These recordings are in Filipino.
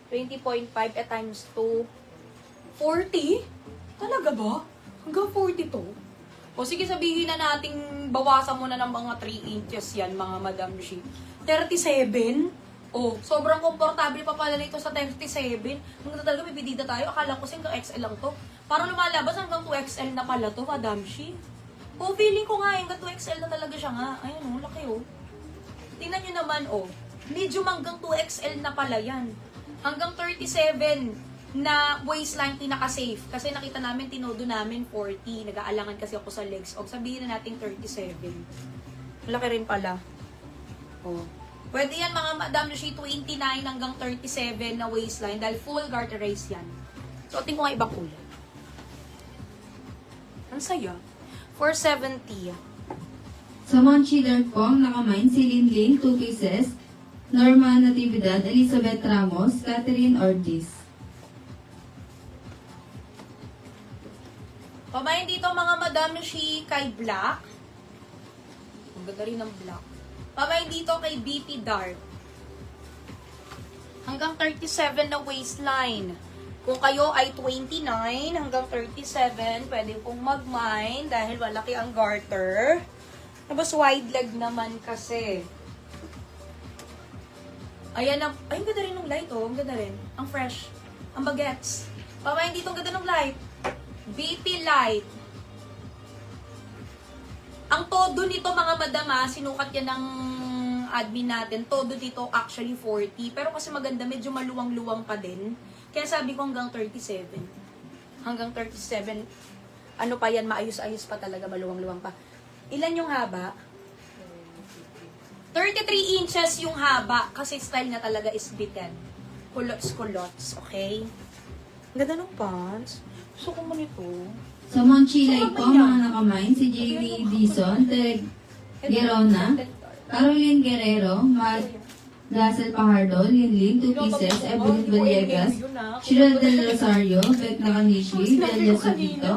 20.5 times 2. 40? Talaga ba? Hanggang 40 to? O sige, sabihin na nating bawasan mo na ng mga 3 inches yan, mga Madam Shi. 37? O, sobrang komportable pa pala nito sa 37. Hanggang talaga may bidida tayo. Akala ko hanggang XL lang to. Parang lumalabas hanggang 2XL na pala to, Madam Shi. O, feeling ko nga, hanggang 2XL na talaga siya nga. Ayun o, laki o. Tingnan nyo naman o. Medium hanggang 2XL na pala yan. Hanggang 37 na waistline pinaka-safe. Kasi nakita namin, tinodo namin 40. Nag-aalangan kasi ako sa legs. O, sabihin na natin 37. Malaki rin pala. O. Pwede yan mga Madam Shi, 29 hanggang 37 na waistline. Dahil full garterized yan. So, tingin ko nga ibang kulay. Ang saya. 470. Sa Monchi Dark po, ang nakamine si Linling, 2 pieces. Norma Natividad, Elizabeth Ramos, Catherine Ortiz. Pamain dito mga Madam Shi kay Black. Ang ganda rin ng Black. Pamain dito kay BP Dark. Hanggang 37 na waistline. Kung kayo ay 29 hanggang 37, pwede pong mag-mine dahil malaki ang garter. Tapos wide leg naman kasi. Ayan na. Ay, ang ganda rin ng light oh. Ang ganda rin. Ang fresh. Ang bagets. Pamain dito, ang ganda ng light. BP Light. Ang todo nito mga madama, sinukat yan ng admin natin. Todo dito actually 40. Pero kasi maganda, medyo maluwang-luwang pa din. Kaya sabi ko hanggang 37. Hanggang 37. Ano pa yan, maayos-ayos pa talaga, maluwang-luwang pa. Ilan yung haba? 33 inches yung haba. Kasi style na talaga is bitten. Kulots-kulots, okay? Ang ganda ng pants. Gusto ko mo nito. Sa Monchi Light po, mga nakamine si Jamie Dizon, Tereg Gerona, Caroline Guerrero, Mag Dazzle Pajardo, Linlin, 2 pieces, Evelyn Villegas, Sheryl Del Rosario, Beth Nakanishi, Delia Sotito,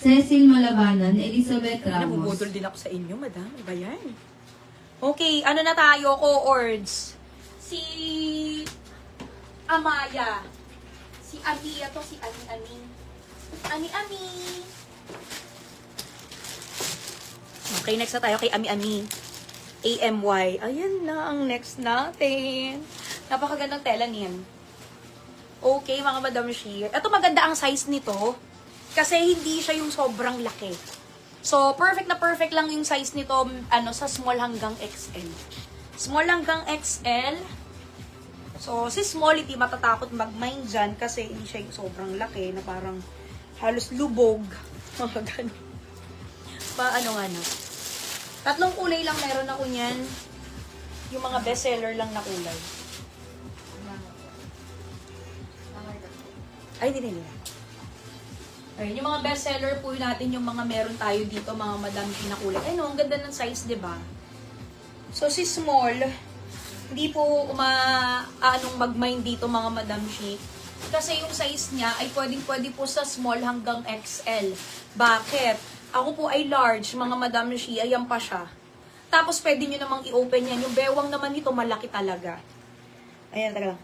Cecil Malabanan, Elizabeth Ramos. Nabubudol din ako sa inyo, madam. Iba yan. Okay, ano na tayo, co-ords? Si Amaya. Si Amia to, si Ami-Ami. Ami-Ami. Okay, next na tayo kay Ami-Ami. AMY. Ayan na ang next natin. Napakagandang tela niyan. Okay, mga Madam Shi. Ito maganda ang size nito. Kasi hindi siya yung sobrang laki. So, perfect na perfect lang yung size nito sa small hanggang XL. Small hanggang XL. So, si small, hindi matatakot mag-mine dyan kasi hindi siya yung sobrang laki na parang halos lubog. Mga ganun. Ano nga na. Tatlong kulay lang meron ako niyan. Yung mga bestseller lang na kulay. Ay, hindi. Ayun, yung mga bestseller po natin, yung mga meron tayo dito, mga Madam Shi na kulay. Ay no, ang ganda ng size, diba? So, si small, hindi po mag-mine dito mga Madam Shi. Kasi yung size niya ay pwedeng-pwede po sa small hanggang XL. Bakit? Ako po ay large, mga Madam Shi, ayan pa siya. Tapos pwede nyo namang i-open yan. Yung bewang naman nito malaki talaga. Ayan, taga lang.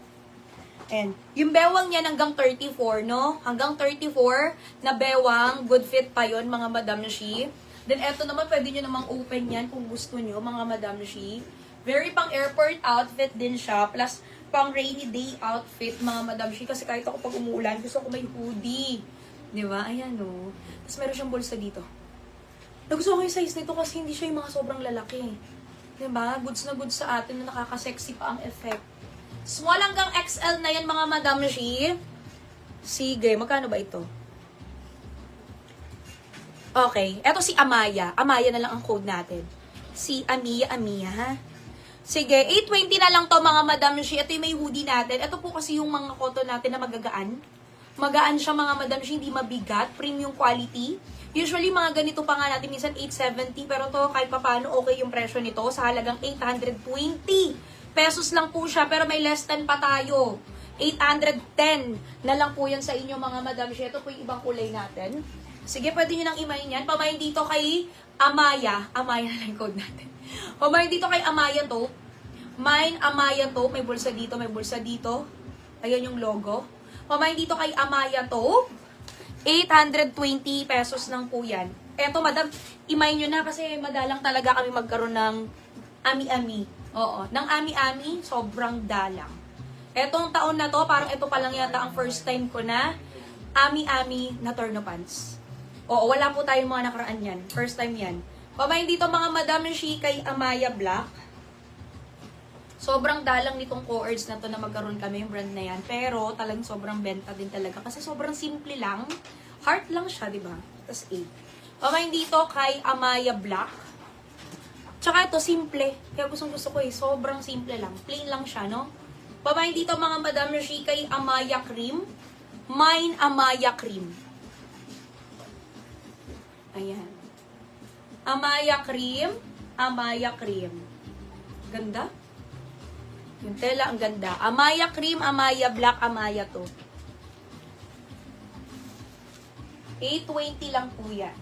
Ayan. Yung bewang niyan hanggang 34, no? Hanggang 34 na bewang, good fit pa yon mga Madam Shi. Then eto naman, pwede nyo namang open yan kung gusto nyo, mga Madam Shi. Very pang airport outfit din siya. Plus, pang rainy day outfit, mga Madam Shi. Kasi kahit ako pag umuulan, gusto ko may hoodie. Di ba? Ayan, no. Tapos meron siyang bulsa dito. Nagustuhan ko yung size nito kasi hindi siya yung mga sobrang lalaki. Di ba? Goods na goods sa atin na nakaka-sexy pa ang effect. Small hanggang XL na yan, mga Madam Shi. Sige, magkano ba ito? Okay. Eto si Amaya. Amaya na lang ang code natin. Si Amia, ha? Sige, 820 na lang to mga Madam Shi. Ito yung may hoodie natin. Ito po kasi yung mga cotton natin na magagaan. Magaan siya mga Madam Shi, hindi mabigat. Premium quality. Usually mga ganito pa nga natin, minsan 870. Pero to kahit papano okay yung presyo nito sa halagang 820 pesos lang po siya. Pero may less than pa tayo. 810 na lang po yan sa inyo mga Madam Shi. Ito po yung ibang kulay natin. Sige, pwede nyo nang imayin yan. Pamayin dito kay Amaya. Amaya na lang code natin. Pamayin dito kay Amaya to. Mine, Amaya to. May bulsa dito, may bulsa dito. Ayan yung logo. Pamain dito kay Amaya to. 820 pesos lang po yan. Eto, madam, imay nyo na kasi madalang talaga kami magkaroon ng ami-ami. Oo, ng ami-ami, sobrang dalang. Etong taon na to, parang ito pa lang yata ang first time ko na ami-ami na torno pants. Oo, wala po tayong mga nakaraan yan. First time yan. Pamain dito mga madam, shi kay Amaya Black. Sobrang dalang nitong co-ords na to na magkaroon kami yung brand na yan. Pero talagang sobrang benta din talaga. Kasi sobrang simple lang. Heart lang siya, di ba? Tapos 8. Pamain dito kay Amaya Black. Tsaka ito, simple. Kaya gusto ko eh. Sobrang simple lang. Plain lang siya, no? Pamain dito mga Madam Rashi kay Amaya Cream. Mine Amaya Cream. Ayan. Amaya Cream. Amaya Cream. Ganda. Yung tela, ang ganda. Amaya Cream, Amaya Black, Amaya to. 820 lang po yan.